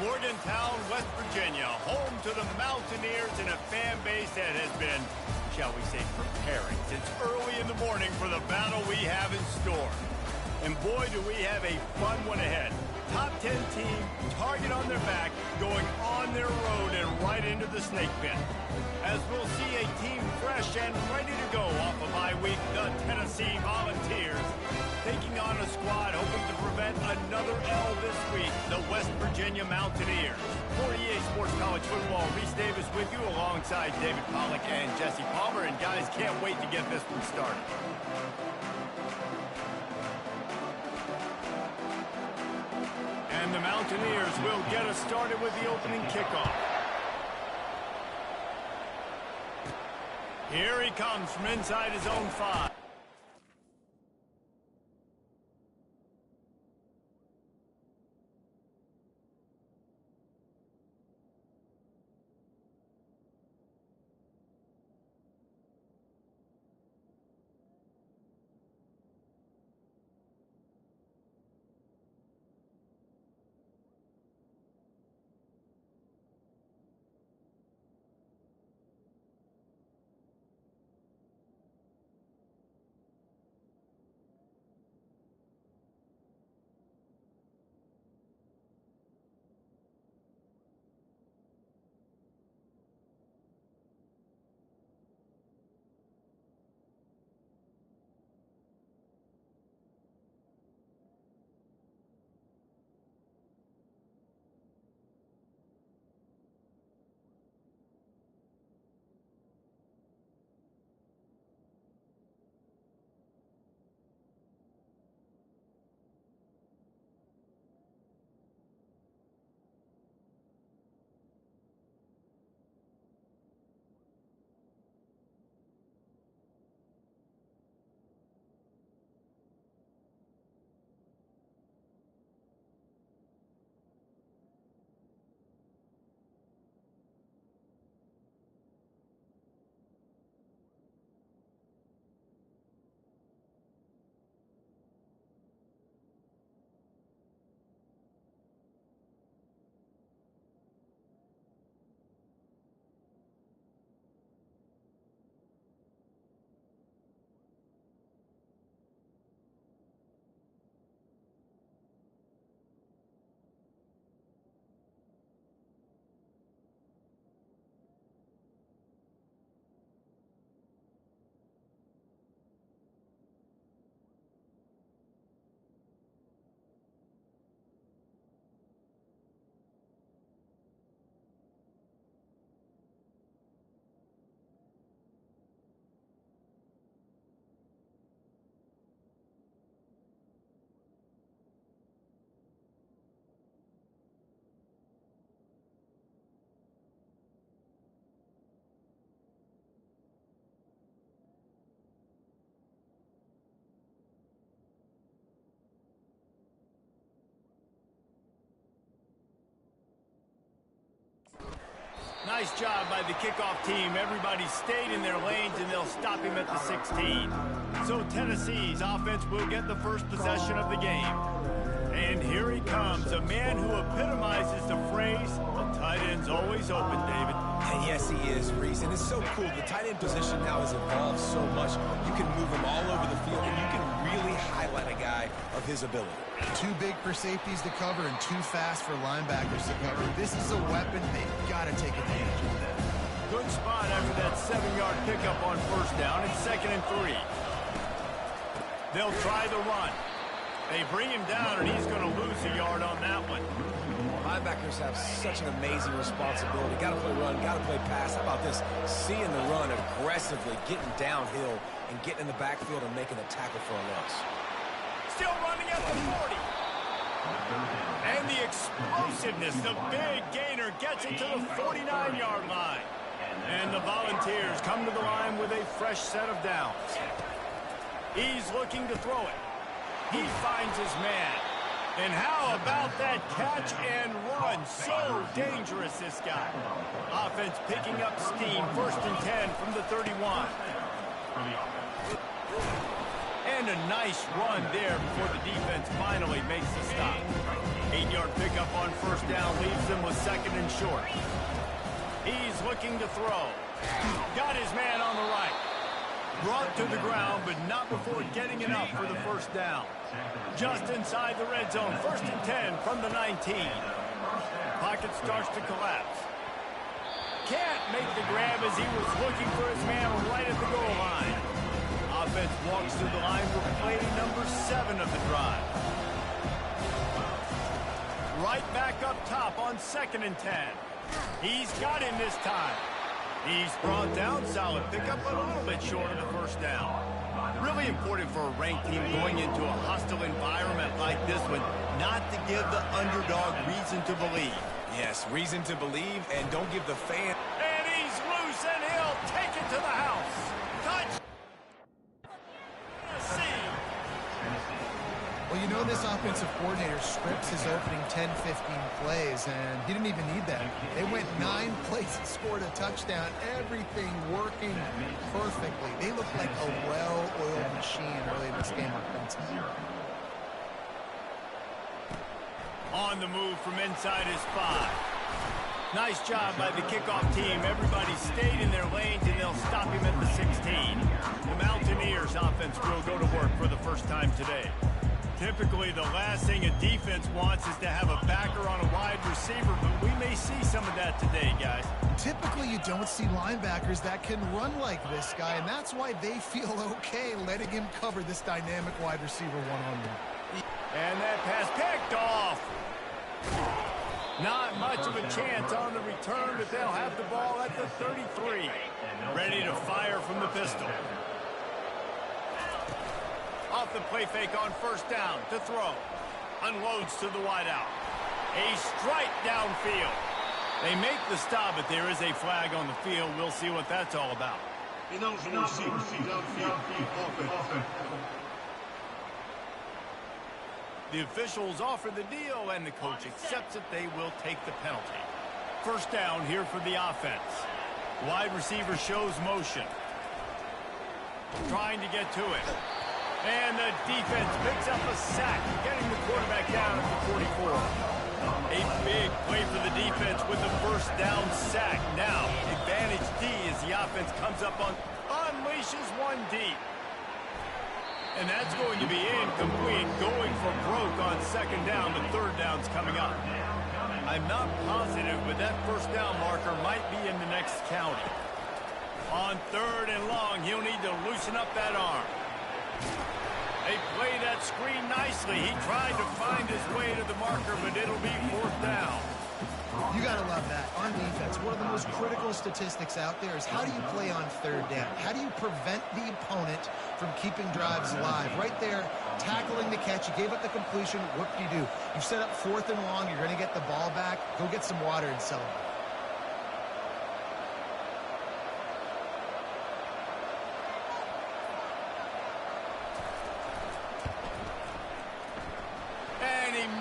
Morgantown, West Virginia, home to the Mountaineers and a fan base that has been, shall we say, preparing since early in the morning for the battle we have in store. And boy, do we have a fun one ahead. Top 10 team, target on their back, going on their road and right into the snake pit. As we'll see a team fresh and ready to go off of bye week, the Tennessee Volunteers, taking on a squad hoping to prevent another L this week, the West Virginia Mountaineers. For EA Sports College Football, Reese Davis with you alongside David Pollack and Jesse Palmer. And guys, can't wait to get this one started. And the Mountaineers will get us started with the opening kickoff. Here he comes from inside his own 5. Nice job by the kickoff team. Everybody stayed in their lanes, and they'll stop him at the 16. So Tennessee's offense will get the first possession of the game. And here he comes, a man who epitomizes the phrase, the tight end's always open, David. And yes, he is, Reese. And it's so cool. The tight end position now has evolved so much. You can move him all over the field, and you can really highlight a guy of his ability. Too big for safeties to cover and too fast for linebackers to cover. This is a weapon they've got to take advantage of that. Good spot after that 7-yard pickup on first down. It's 2nd and 3. They'll try the run. They bring him down, and he's going to lose a yard on that one. Linebackers have such an amazing responsibility. Got to play run, got to play pass. How about this? Seeing the run aggressively, getting downhill, and getting in the backfield and making a tackle for a loss. Still running at the 40. And the explosiveness, the big gainer gets it to the 49-yard line. And the Volunteers come to the line with a fresh set of downs. He's looking to throw it. He finds his man. And how about that catch and run? So dangerous, this guy. Offense picking up steam. 1st and 10 from the 31. And a nice run there before the defense finally makes the stop. 8-yard pickup on first down leaves them with second and short. He's looking to throw. Got his man on the right. Brought to the ground, but not before getting it up for the first down. Just inside the red zone, 1st and 10 from the 19. Pocket starts to collapse. Can't make the grab as he was looking for his man right at the goal line. Offense walks through the line for play number 7 of the drive. Right back up top on 2nd and 10. He's got him this time. He's brought down, solid pickup, but a little bit short of the first down. Really important for a ranked team going into a hostile environment like this one, not to give the underdog reason to believe. Yes, reason to believe, and don't give the fan. And he's loose, and he'll take it to the house. Touch. Well, you know this offensive coordinator scripts his opening 10, 15 plays, and he didn't even need that. They went 9 plays and scored a touchdown. Everything working perfectly. They look like a well-oiled machine early in this game offensively. On the move from inside his 5. Nice job by the kickoff team. Everybody stayed in their lanes, and they'll stop him at the 16. The Mountaineers offense will go to work for the first time today. Typically, the last thing a defense wants is to have a backer on a wide receiver, but we may see some of that today, guys. Typically, you don't see linebackers that can run like this guy, and that's why they feel okay letting him cover this dynamic wide receiver one-on-one. And that pass picked off. Not much of a chance on the return, but they'll have the ball at the 33. Ready to fire from the pistol. Off the play fake on first down to throw. Unloads to the wideout. A strike downfield. They make the stop, but there is a flag on the field. We'll see what that's all about. The officials offer the deal, and the coach accepts it. They will take the penalty. First down here for the offense. Wide receiver shows motion. Trying to get to it. And the defense picks up a sack, getting the quarterback down at the 44. A big play for the defense with the first down sack. Now, advantage D as the offense comes up on, unleashes one deep. And that's going to be incomplete, going for broke on second down. The third down's coming up. I'm not positive, but that first down marker might be in the next county. On 3rd and long, he'll need to loosen up that arm. They play that screen nicely. He tried to find his way to the marker, but it'll be 4th down. You got to love that. On defense, one of the most critical statistics out there is how do you play on 3rd down? How do you prevent the opponent from keeping drives alive? Right there, tackling the catch. You gave up the completion. What do you do? You set up 4th and long. You're going to get the ball back. Go get some water and celebrate.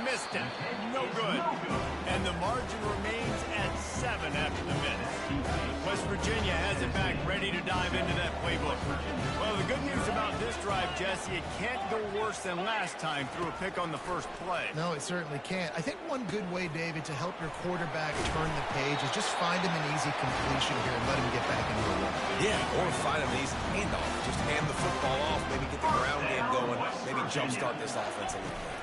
Missed it. No good. And the margin remains at 7 after the minute. West Virginia has it back, ready to dive into that playbook. Well, the good news about this drive, Jesse, it can't go worse than last time through a pick on the first play. No, it certainly can't. I think one good way, David, to help your quarterback turn the page is just find him an easy completion here and let him get back into the run. Yeah, or find him an easy handoff. Just hand the football off, maybe get the ground game going, maybe jumpstart this offense a little bit.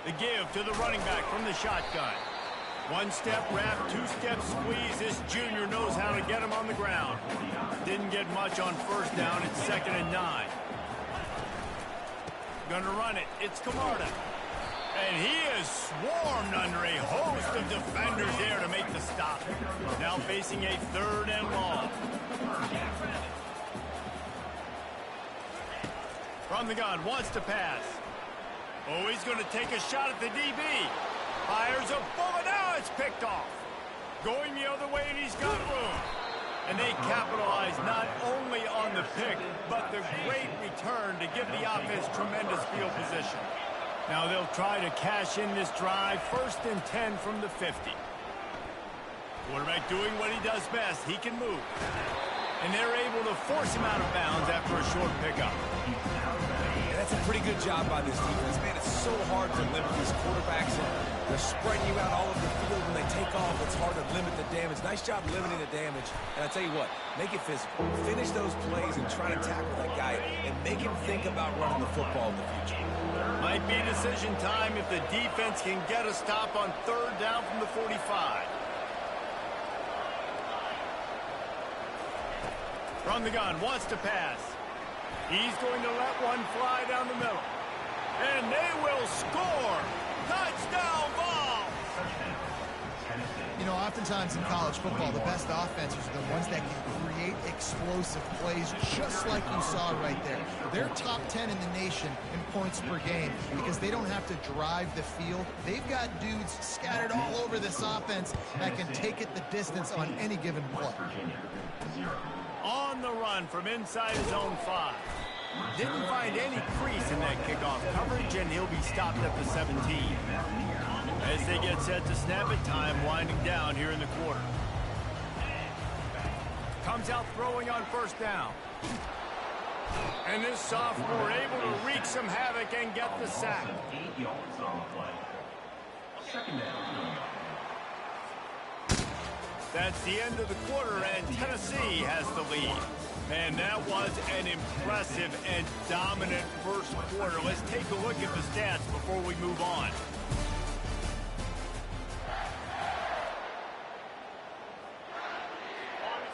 The give to the running back from the shotgun. 1-step wrap, 2-step squeeze. This junior knows how to get him on the ground. Didn't get much on first down. It's 2nd and 9. Gonna run it. It's Camarda. And he is swarmed under a host of defenders there to make the stop. Now facing a 3rd and long. From the gun, wants to pass. Oh, he's going to take a shot at the DB. Fires a bullet. Now it's picked off. Going the other way, and he's got room. And they capitalize not only on the pick, but the great return to give the offense tremendous field position. Now they'll try to cash in this drive. 1st and 10 from the 50. Quarterback doing what he does best. He can move. And they're able to force him out of bounds after a short pickup. That's a pretty good good job by this defense. Man, it's so hard to limit these quarterbacks, and they're spreading you out all over the field. When they take off, it's hard to limit the damage. Nice job limiting the damage. And I tell you what, make it physical. Finish those plays and try to tackle that guy and make him think about running the football in the future. Might be decision time if the defense can get a stop on third down from the 45. From the gun, wants to pass. He's going to let one fly down the middle. And they will score. Touchdown ball. You know, oftentimes in college football, the best offenses are the ones that can create explosive plays, just like you saw right there. They're top 10 in the nation in points per game because they don't have to drive the field. They've got dudes scattered all over this offense that can take it the distance on any given play. On the run from inside his own 5. Didn't find any crease in that kickoff coverage, and he'll be stopped at the 17. As they get set to snap it, time winding down here in the quarter. Comes out throwing on first down. And this sophomore able to wreak some havoc and get the sack. 8 yards on the play. Second down. That's the end of the quarter, and Tennessee has the lead. And that was an impressive and dominant first quarter. Let's take a look at the stats before we move on.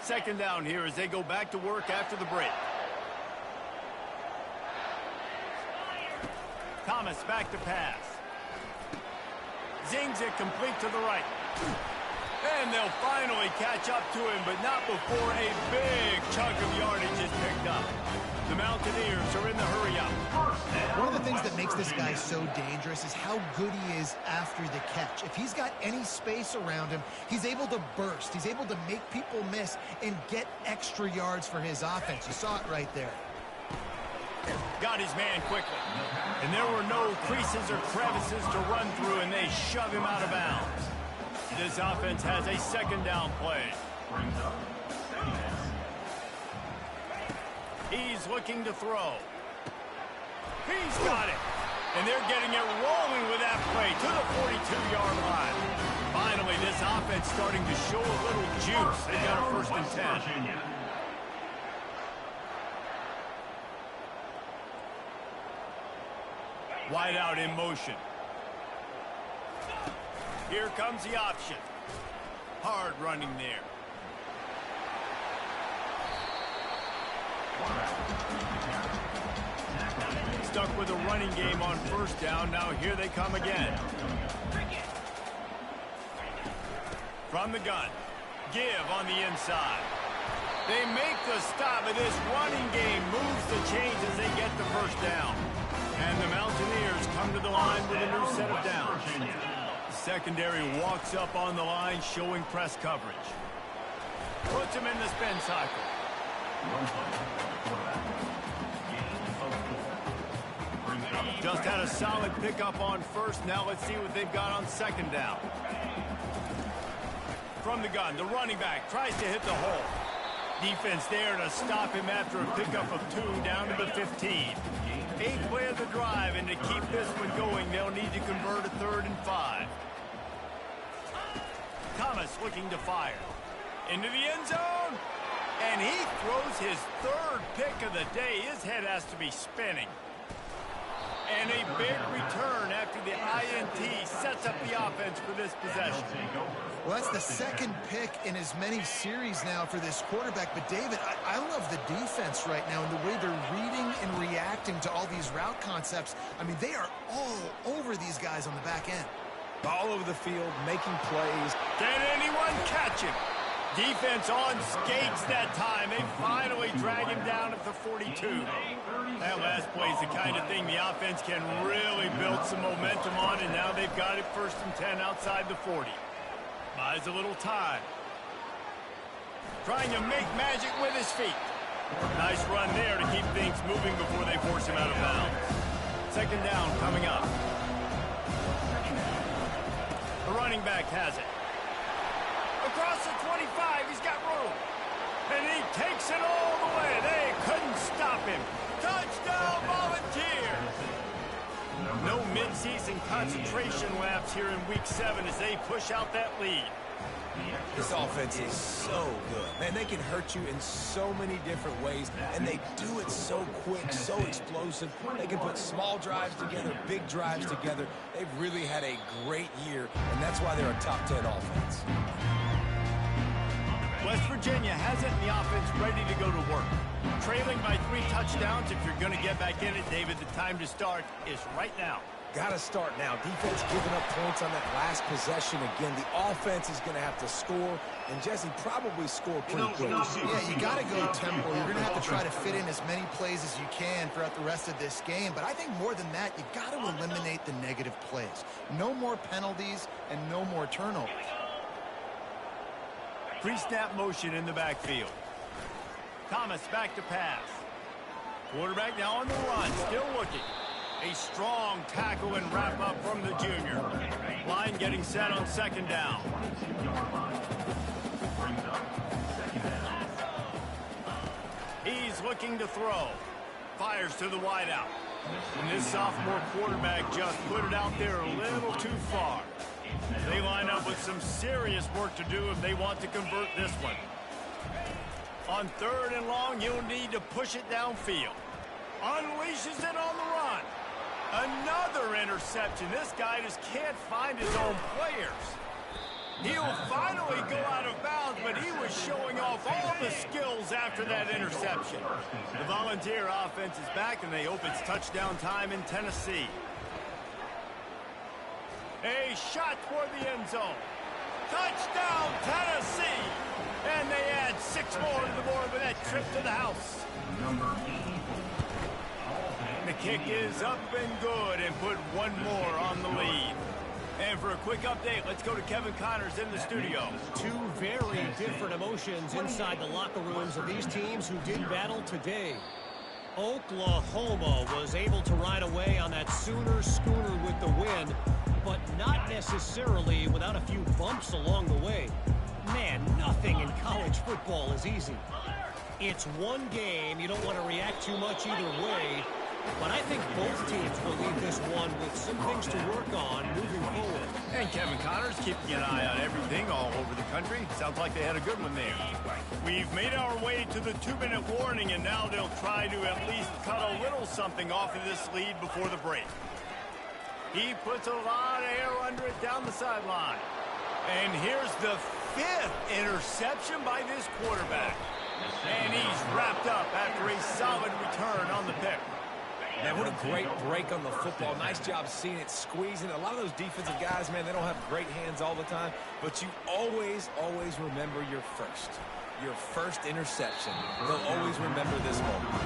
Second down here as they go back to work after the break. Thomas back to pass. Zings it complete to the right. And they'll finally catch up to him, but not before a big chunk of yardage is picked up. The Mountaineers are in the hurry-up. One of the things that makes this guy so dangerous is how good he is after the catch. If he's got any space around him, he's able to burst. He's able to make people miss and get extra yards for his offense. You saw it right there. Got his man quickly. And there were no creases or crevices to run through, and they shove him out of bounds. This offense has a second down play. He's looking to throw. He's got it. And they're getting it rolling with that play to the 42-yard line. Finally, this offense starting to show a little juice. They got a first and 10. Wide out in motion. Here comes the option. Hard running there. Stuck with a running game on first down. Now here they come again. From the gun. Give on the inside. They make the stop, and this running game moves the chains as they get the first down. And the Mountaineers come to the line with a new set of downs. Secondary walks up on the line, showing press coverage. Puts him in the spin cycle. Just had a solid pickup on first. Now let's see what they've got on second down. From the gun, the running back tries to hit the hole. Defense there to stop him after a pickup of 2 down to the 15. 8th play of the drive, and to keep this one going, they'll need to convert a 3rd and 5. Thomas looking to fire. Into the end zone. And he throws his 3rd pick of the day. His head has to be spinning. And a big return after the INT sets up the offense for this possession. Well, that's the 2nd pick in as many series now for this quarterback. But, David, I love the defense right now and the way they're reading and reacting to all these route concepts. I mean, they are all over these guys on the back end. All over the field, making plays. Can anyone catch him? Defense on skates that time. They finally drag him down at the 42. That last play is the kind of thing the offense can really build some momentum on, and now they've got it 1st and 10 outside the 40. Buys a little time. Trying to make magic with his feet. Nice run there to keep things moving before they force him out of bounds. Second down coming up. The running back has it. Across the 25, he's got room. And he takes it all the way. They couldn't stop him. Touchdown, Volunteers! preseason concentration laps here in Week 7 as they push out that lead. This offense is so good. Man, they can hurt you in so many different ways, and they do it so quick, so explosive. They can put small drives together, big drives together. They've really had a great year, and that's why they're a top 10 offense. West Virginia has it, and the offense ready to go to work. Trailing by 3 touchdowns. If you're going to get back in it, David, the time to start is right now. Got to start now. Defense giving up points on that last possession again. The offense is going to have to score, and Jesse probably score pretty quick. Yeah, you got to go tempo. You're going to have to try to fit in as many plays as you can throughout the rest of this game. But I think more than that, you got to eliminate the negative plays. No more penalties and no more turnovers. Pre-snap motion in the backfield. Thomas back to pass. Quarterback now on the run, still looking. A strong tackle and wrap up from the junior. Line getting set on second down. He's looking to throw. Fires to the wideout. And this sophomore quarterback just put it out there a little too far. They line up with some serious work to do if they want to convert this one. On 3rd and long, you'll need to push it downfield. Unleashes it on the run. Another interception. This guy just can't find his own players. He'll finally go out of bounds, but he was showing off all the skills after that interception. The Volunteer offense is back, and they hope it's touchdown time in Tennessee. A shot toward the end zone. Touchdown, Tennessee! And they add 6 more to the board with that trip to the house. The kick is up and good and put 1 more on the lead. And for a quick update, let's go to Kevin Connors in the studio. 2 very different emotions inside the locker rooms of these teams who did battle today. Oklahoma was able to ride away on that Sooner schooner with the win, but not necessarily without a few bumps along the way. Man, nothing in college football is easy. It's one game. You don't want to react too much either way. But I think both teams will leave this one with some things to work on moving forward. And Kevin Connors keeping an eye on everything all over the country. Sounds like they had a good one there. We've made our way to the 2-minute warning, and now they'll try to at least cut a little something off of this lead before the break. He puts a lot of air under it down the sideline. And here's the 5th interception by this quarterback. And he's wrapped up after a solid return on the pick. Man, what a great break on the football. Nice job seeing it, squeezing. A lot of those defensive guys, man, they don't have great hands all the time, but you always remember your first interception. They'll always remember this moment.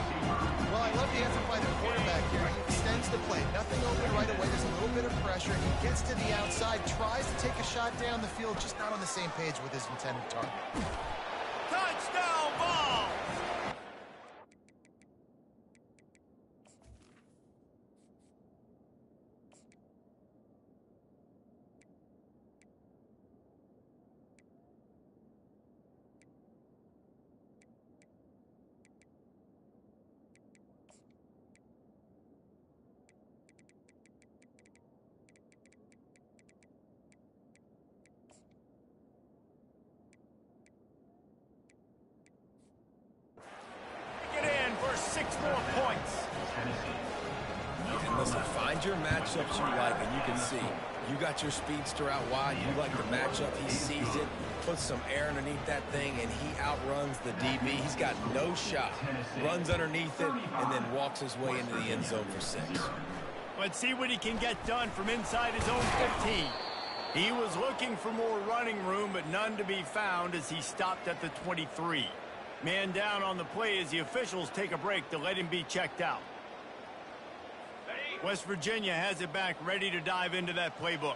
Well, I love the effort by the quarterback here. He extends the play. Nothing open right away. There's a little bit of pressure. He gets to the outside, tries to take a shot down the field, just not on the same page with his intended target. Touchdown ball! For 6 more points. And listen, find your matchups you like, and you can see. You got your speedster out wide. You like the matchup. He sees it, puts some air underneath that thing, and he outruns the DB. He's got no shot. Runs underneath it, and then walks his way into the end zone for 6. Let's see what he can get done from inside his own 15. He was looking for more running room, but none to be found as he stopped at the 23. Man down on the play as the officials take a break to let him be checked out. West Virginia has it back, ready to dive into that playbook.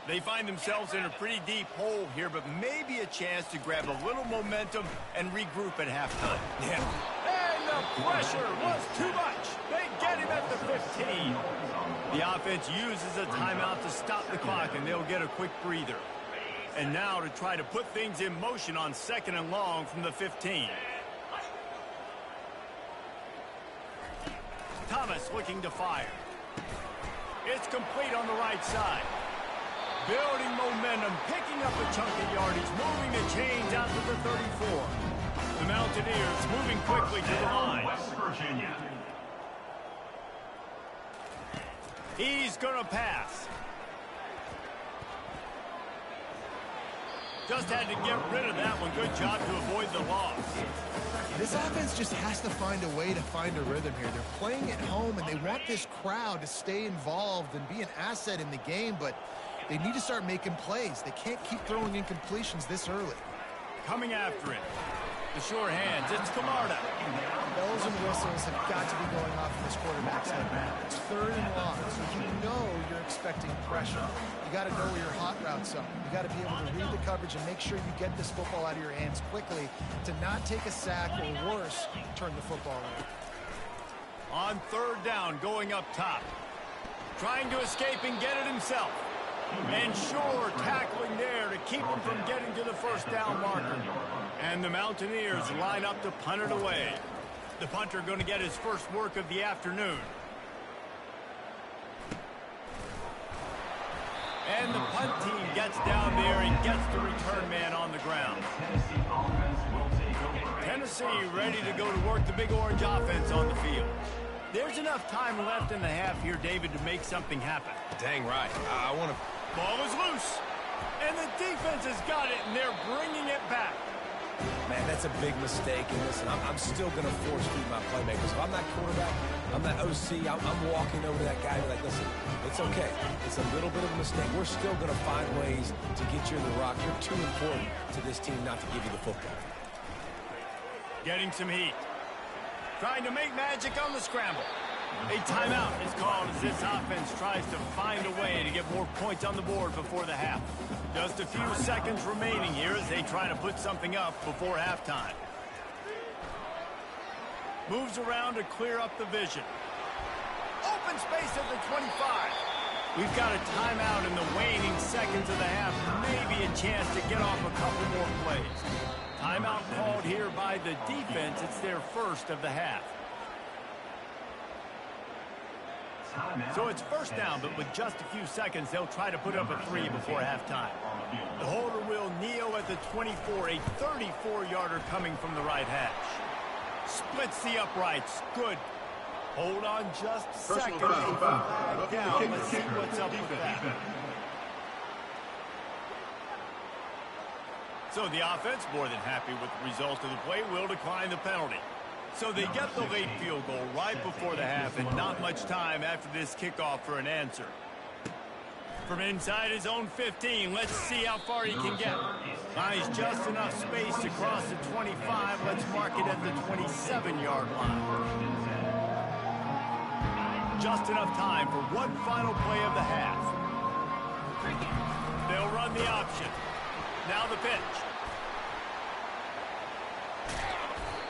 They find themselves in a pretty deep hole here, but maybe a chance to grab a little momentum and regroup at halftime. Yeah. And the pressure was too much. They get him at the 15. The offense uses a timeout to stop the clock, and they'll get a quick breather. And now to try to put things in motion on 2nd and long from the 15. Thomas looking to fire. It's complete on the right side. Building momentum, picking up a chunk of yardage, moving the chains out to the 34. The Mountaineers moving quickly to the line. West Virginia. He's going to pass. Just had to get rid of that one. Good job to avoid the loss. This offense just has to find a way to find a rhythm here. They're playing at home, and they want this crowd to stay involved and be an asset in the game, but they need to start making plays. They can't keep throwing incompletions this early. Coming after it. The sure hands. It's Camarda. Bells and whistles have got to be going off in this quarterback's head. It's 3rd and long, so you know you're expecting pressure. You got to know where your hot routes are. You got to be able to read the coverage and make sure you get this football out of your hands quickly to not take a sack or worse, turn the football over. On 3rd down, going up top. Trying to escape and get it himself. And sure, tackling there to keep him from getting to the 1st down marker. And the Mountaineers line up to punt it away. The punter going to get his first work of the afternoon. And the punt team gets down there and gets the return man on the ground. Tennessee ready to go to work the Big Orange offense on the field. There's enough time left in the half here, David, to make something happen. Dang right. I want to... Ball is loose. And the defense has got it, and they're bringing it back. Man, that's a big mistake. And listen, I'm still going to force feed my playmakers. If I'm that quarterback, I'm that OC, I'm walking over to that guy and be like, listen, it's okay. It's a little bit of a mistake. We're still going to find ways to get you in the rock. You're too important to this team not to give you the football. Getting some heat. Trying to make magic on the scramble. A timeout is called as this offense tries to find a way to get more points on the board before the half. Just a few seconds remaining here as they try to put something up before halftime. Moves around to clear up the vision. Open space at the 25. We've got a timeout in the waning seconds of the half. Maybe a chance to get off a couple more plays. Timeout called here by the defense. It's their first of the half. So it's 1st down, but with just a few seconds, they'll try to put up a 3 before halftime. The holder will kneel at the 24, a 34-yarder coming from the right hash. Splits the uprights. Good. Hold on just a second. Flag down. Let's see what's up with that. So the offense, more than happy with the result of the play, will decline the penalty. So they get the late field goal right before the half, and not much time after this kickoff for an answer. From inside his own 15, let's see how far he can get. Finds just enough space to cross the 25. Let's mark it at the 27-yard line. Just enough time for one final play of the half. They'll run the option. Now the pitch.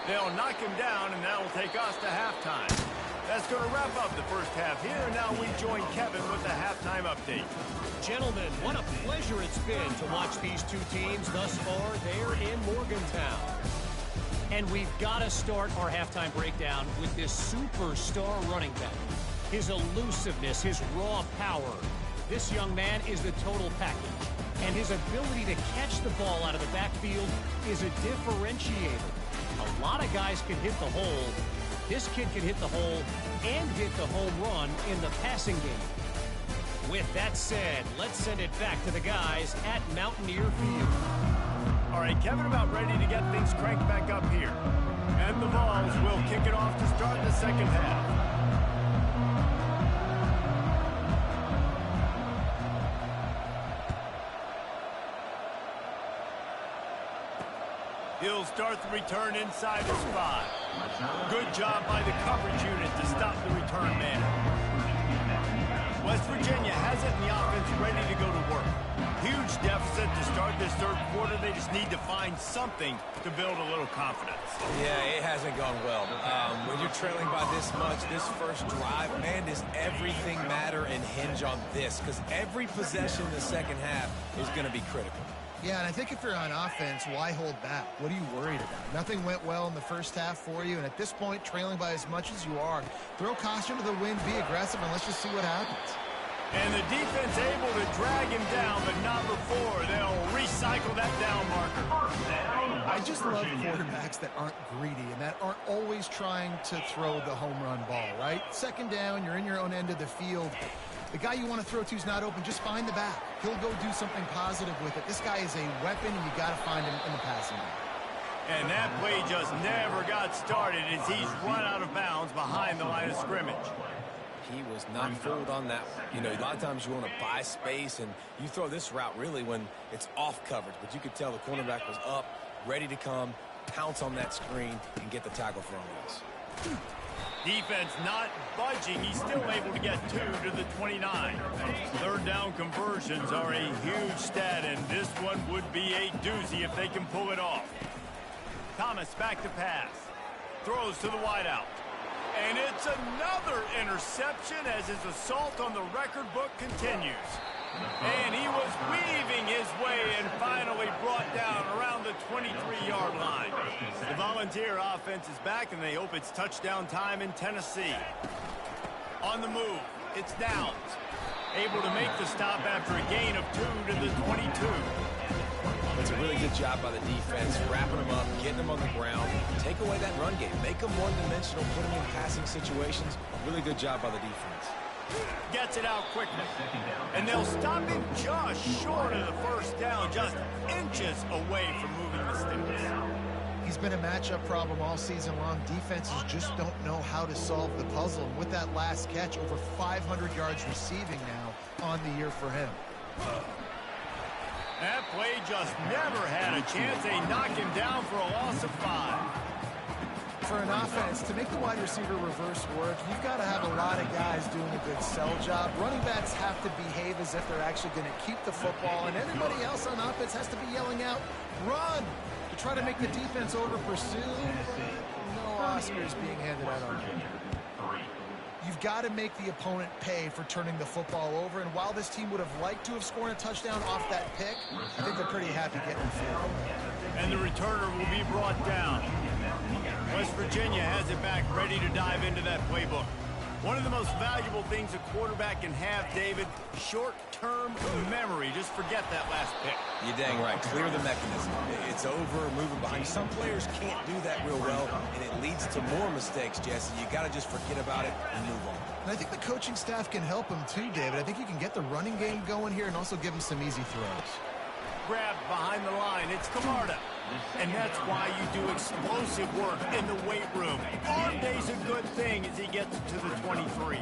They'll knock him down, and that will take us to halftime. That's going to wrap up the first half here, and now we join Kevin with the halftime update. Gentlemen, what a pleasure it's been to watch these two teams thus far there in Morgantown. And we've got to start our halftime breakdown with this superstar running back. His elusiveness, his raw power. This young man is the total package. And his ability to catch the ball out of the backfield is a differentiator. A lot of guys can hit the hole. This kid can hit the hole and hit the home run in the passing game. With that said, let's send it back to the guys at Mountaineer Field. All right, Kevin, about ready to get things cranked back up here. And the Vols will kick it off to start the second half. He'll start the return inside the spot. Good job by the coverage unit to stop the return man. West Virginia has it in the offense ready to go to work. Huge deficit to start this third quarter. They just need to find something to build a little confidence. Yeah, it hasn't gone well. When you're trailing by this much, this first drive, man, does everything matter and hinge on this? Because every possession in the second half is going to be critical. Yeah, and I think if you're on offense, why hold back? What are you worried about? Nothing went well in the first half for you, and at this point, trailing by as much as you are, throw caution to the wind, be aggressive, and let's just see what happens. And the defense able to drag him down, but not before. They'll recycle that down marker. I just love quarterbacks that aren't greedy and that aren't always trying to throw the home run ball, right? Second down, you're in your own end of the field. The guy you want to throw to is not open. Just find the back. He'll go do something positive with it. This guy is a weapon, and you got to find him in the passing game. And that play just never got started as he's run out of bounds behind the line of scrimmage. He was not fooled on that one. You know, a lot of times you want to buy space, and you throw this route really when it's off coverage. But you could tell the cornerback was up, ready to come, pounce on that screen, and get the tackle for a loss. Defense not budging. He's still able to get 2 to the 29. Third down conversions are a huge stat, and this one would be a doozy if they can pull it off. Thomas back to pass. Throws to the wideout. And it's another interception as his assault on the record book continues. And he was weaving his way and finally brought down around the 23-yard line. The Volunteer offense is back, and they hope it's touchdown time in Tennessee. On the move, it's Downs. Able to make the stop after a gain of 2 to the 22. It's a really good job by the defense, wrapping them up, getting them on the ground, take away that run game, make them one-dimensional, put them in passing situations. Really good job by the defense. Gets it out quickly. And they'll stop him just short of the first down, just inches away from moving the sticks. He's been a matchup problem all season long. Defenses just don't know how to solve the puzzle. And with that last catch, over 500 yards receiving now on the year for him. That play just never had a chance. They knock him down for a loss of 5. For an offense, to make the wide receiver reverse work, you've got to have a lot of guys doing a good sell job. Running backs have to behave as if they're actually going to keep the football, and everybody else on offense has to be yelling out, run, to try to make the defense over-pursue. No Oscars being handed out on him. You've got to make the opponent pay for turning the football over, and while this team would have liked to have scored a touchdown off that pick, I think they're pretty happy getting the field. And the returner will be brought down. West Virginia has it back, ready to dive into that playbook. One of the most valuable things a quarterback can have, David, short-term memory. Just forget that last pick. You're dang right. Clear the mechanism. It's over, moving behind. Some players can't do that real well, and it leads to more mistakes, Jesse. You got to just forget about it and move on. And I think the coaching staff can help him too, David. I think you can get the running game going here and also give him some easy throws. Grabbed behind the line. It's Camarda. And that's why you do explosive work in the weight room. Arm day's a good thing as he gets to the 23.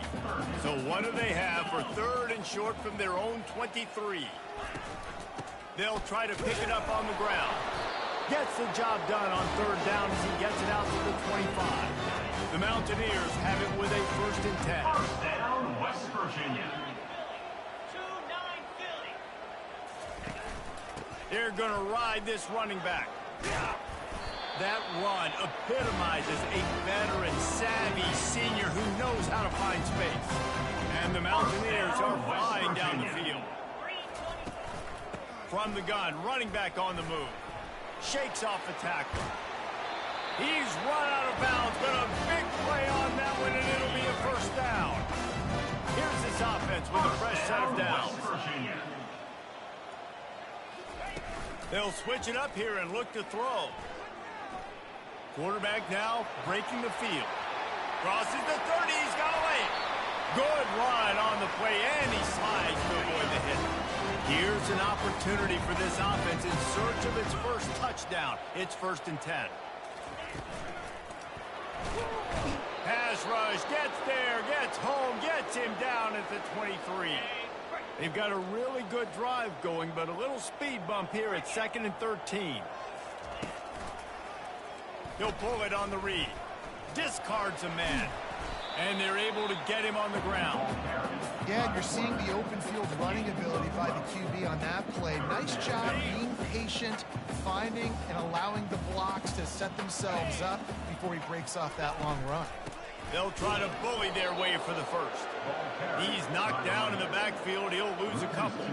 So what do they have for third and short from their own 23? They'll try to pick it up on the ground. Gets the job done on third down as he gets it out to the 25. The Mountaineers have it with a 1st and 10. First down, West Virginia. They're going to ride this running back. That run epitomizes a veteran, savvy senior who knows how to find space. And the Mountaineers are flying down the field. From the gun, running back on the move. Shakes off the tackle. He's run out of bounds, but a big play on that one, and it'll be a 1st down. Here's this offense with a fresh set of downs. They'll switch it up here and look to throw. Quarterback now breaking the field. Crosses the 30. He's got away. Good run on the play, and he slides to avoid the hit. Here's an opportunity for this offense in search of its first touchdown. It's 1st and 10. Pass rush, gets there, gets home, gets him down at the 23. They've got a really good drive going, but a little speed bump here at 2nd and 13. He'll pull it on the read. Discards a man. And they're able to get him on the ground. Yeah, and you're seeing the open field running ability by the QB on that play. Nice job being patient, finding and allowing the blocks to set themselves up before he breaks off that long run. They'll try to bully their way for the 1st. He's knocked down in the backfield. He'll lose a couple.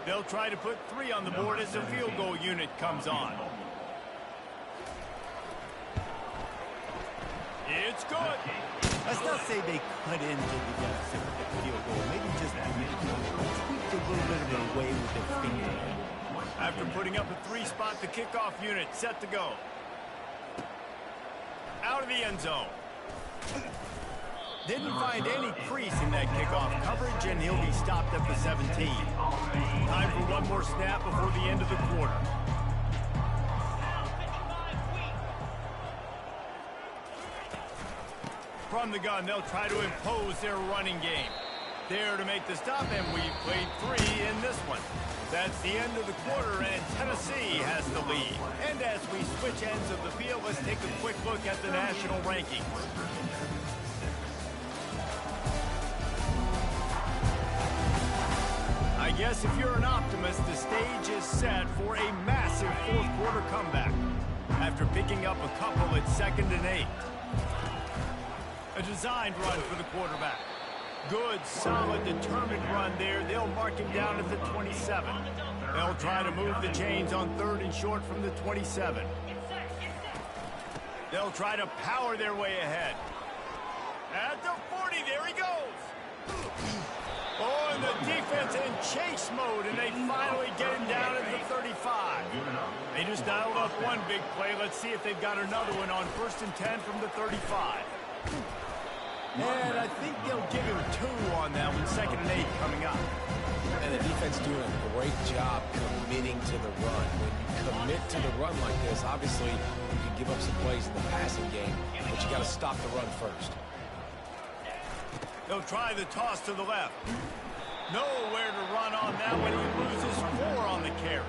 They'll try to put 3 on the board as the field goal unit comes on. It's good. Let's not say they cut in to the field goal. Maybe just After putting up a 3-spot, the kickoff unit set to go. Out of the end zone. Didn't find any crease in that kickoff coverage, and he'll be stopped at the 17. Time for one more snap before the end of the quarter. From the gun, they'll try to impose their running game. There to make the stop, and we've played 3 in this one. That's the end of the quarter, and Tennessee has the lead. And as we switch ends of the field, let's take a quick look at the national rankings. I guess if you're an optimist, the stage is set for a massive fourth-quarter comeback. After picking up a couple at 2nd and 8. A designed run for the quarterback. Good, solid, determined run there. They'll mark him down at the 27. They'll try to move the chains on 3rd and short from the 27. They'll try to power their way ahead. At the 40, there he goes. Oh, and the defense in chase mode, and they finally get him down at the 35. They just dialed up one big play. Let's see if they've got another one on 1st and 10 from the 35. And I think they'll give him 2 on that one, 2nd and 8 coming up. And the defense doing a great job committing to the run. When you commit to the run like this, obviously you can give up some plays in the passing game, but you got to stop the run first. They'll try the toss to the left. Nowhere to run on that one. He loses 4 on the carry.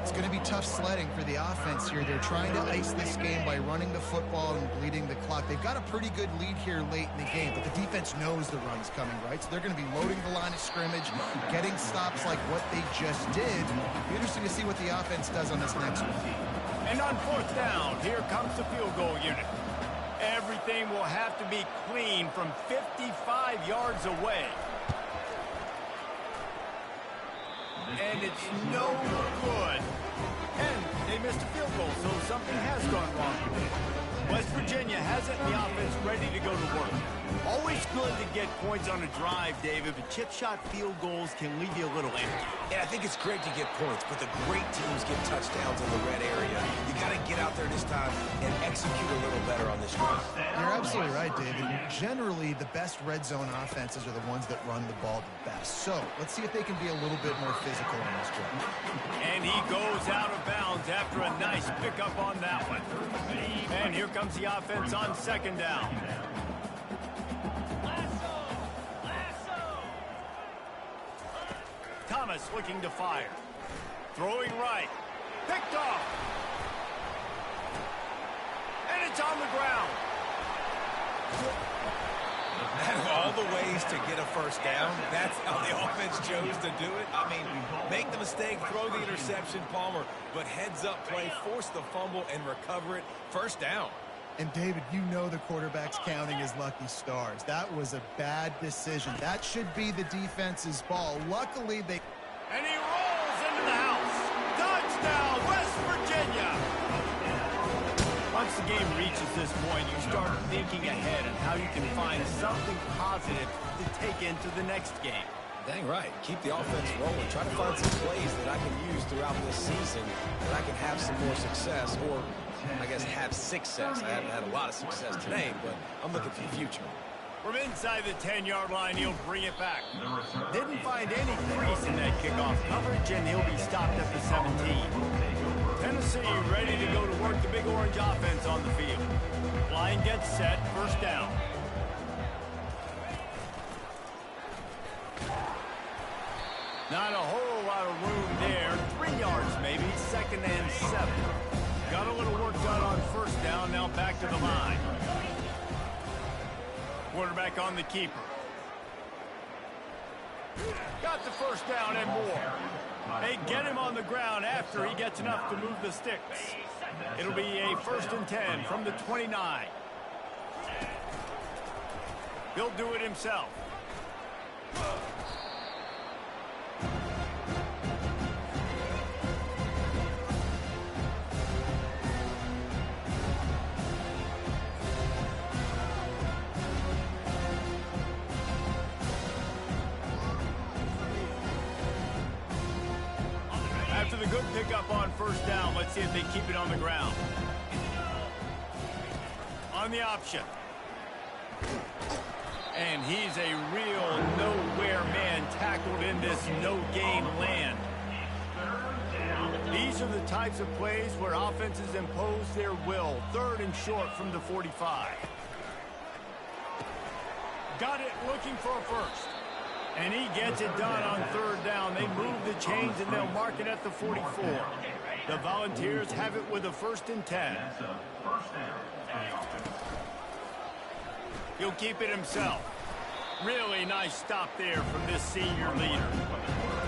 It's going to be tough sledding for the offense here. They're trying to ice this game by running the football and bleeding the clock. They've got a pretty good lead here late in the game, but the defense knows the run's coming, right? So they're going to be loading the line of scrimmage, getting stops like what they just did. It'll be interesting to see what the offense does on this next one. And on 4th down, here comes the field goal unit. Everything will have to be clean from 55 yards away. And it's no good. And they missed a field goal, so something has gone wrong. West Virginia has it, and the offense ready to go to work. Always good to get points on a drive, David, but chip shot field goals can leave you a little empty. Yeah, I think it's great to get points, but the great teams get touchdowns in the red area. You got to get out there this time and execute a little better on this drive. You're absolutely right, David. Generally, the best red zone offenses are the ones that run the ball the best. So let's see if they can be a little bit more physical on this drive. And he goes out of bounds after a nice pickup on that one. And here comes the offense on 2nd down. Thomas looking to fire. Throwing right. Picked off. And it's on the ground. Out of all the ways to get a first down, that's how the offense chose to do it. I mean, make the mistake, throw the interception, Palmer, but heads-up play, force the fumble, and recover it. First down. And, David, you know the quarterback's counting his lucky stars. That was a bad decision. That should be the defense's ball. Luckily, they... And he rolls into the house. Touchdown, West Virginia! Once the game reaches this point, you start thinking ahead and how you can find something positive to take into the next game. Dang right. Keep the offense rolling. Try to find some plays that I can use throughout this season that I can have some more success, or I guess have success. I haven't had a lot of success today, but I'm looking for the future. From inside the 10-yard line, he'll bring it back. Didn't find any crease in that kickoff coverage, and he'll be stopped at the 17. Tennessee ready to go to work the Big Orange offense on the field. Line gets set, 1st down. Not a whole lot of room there. 3 yards maybe, 2nd and 7. Got a little work done on 1st down, now back to the line. Quarterback on the keeper. Got the 1st down and more. They get him on the ground after he gets enough to move the sticks. It'll be a 1st and 10 from the 29. He'll do it himself. a good pickup on first down. Let's see if they keep it on the ground. On the option. And he's a real nowhere man tackled in this no-gain land. These are the types of plays where offenses impose their will. 3rd and short from the 45. Got it, looking for a first. And he gets it done on 3rd down. They move the chains, and they'll mark it at the 44. The Volunteers have it with a 1st and 10. He'll keep it himself. Really nice stop there from this senior leader.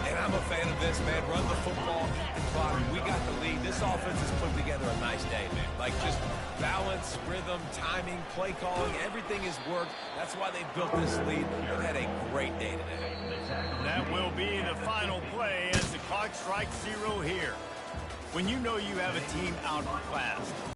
And I'm a fan of this, man. Run the football, eat the clock. We got the lead. This offense has put together a nice day, man. Like, just balance, rhythm, timing, play calling, everything has worked. That's why they built this lead. They've had a great day today. That will be the final play as the clock strikes 0 here. When you know you have a team outclassed,